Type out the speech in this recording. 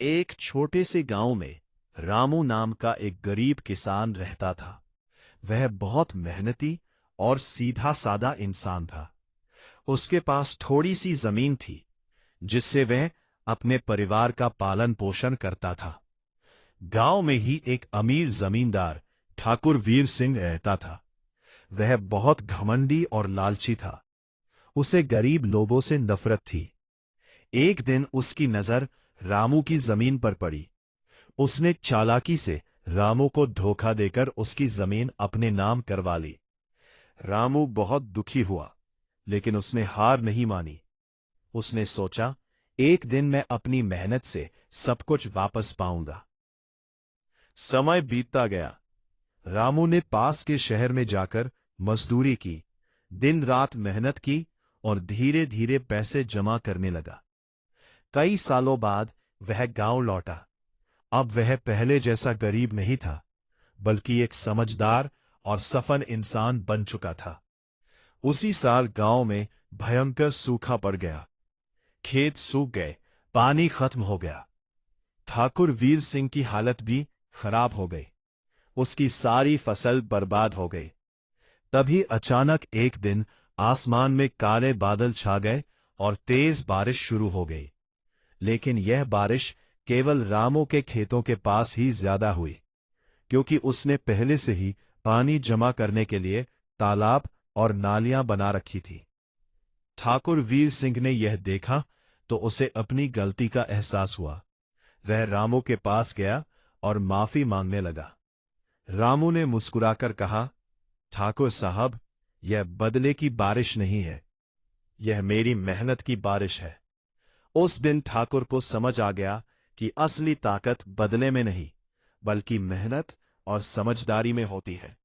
एक छोटे से गांव में रामू नाम का एक गरीब किसान रहता था। वह बहुत मेहनती और सीधा साधा इंसान था। उसके पास थोड़ी सी जमीन थी, जिससे वह अपने परिवार का पालन पोषण करता था। गांव में ही एक अमीर जमींदार ठाकुर वीर सिंह रहता था। वह बहुत घमंडी और लालची था। उसे गरीब लोगों से नफरत थी। एक दिन उसकी नजर रामू की जमीन पर पड़ी। उसने चालाकी से रामू को धोखा देकर उसकी जमीन अपने नाम करवा ली। रामू बहुत दुखी हुआ, लेकिन उसने हार नहीं मानी। उसने सोचा, एक दिन मैं अपनी मेहनत से सब कुछ वापस पाऊंगा। समय बीतता गया। रामू ने पास के शहर में जाकर मजदूरी की, दिन रात मेहनत की और धीरे धीरे पैसे जमा करने लगा। कई सालों बाद वह गांव लौटा। अब वह पहले जैसा गरीब नहीं था, बल्कि एक समझदार और सफल इंसान बन चुका था। उसी साल गांव में भयंकर सूखा पड़ गया। खेत सूख गए, पानी खत्म हो गया। ठाकुर वीर सिंह की हालत भी खराब हो गई। उसकी सारी फसल बर्बाद हो गई। तभी अचानक एक दिन आसमान में काले बादल छा गए और तेज बारिश शुरू हो गई। लेकिन यह बारिश केवल रामू के खेतों के पास ही ज्यादा हुई, क्योंकि उसने पहले से ही पानी जमा करने के लिए तालाब और नालियां बना रखी थी। ठाकुर वीर सिंह ने यह देखा तो उसे अपनी गलती का एहसास हुआ। वह रामू के पास गया और माफी मांगने लगा। रामू ने मुस्कुराकर कहा, ठाकुर साहब, यह बदले की बारिश नहीं है, यह मेरी मेहनत की बारिश है। उस दिन ठाकुर को समझ आ गया कि असली ताकत बदले में नहीं, बल्कि मेहनत और समझदारी में होती है।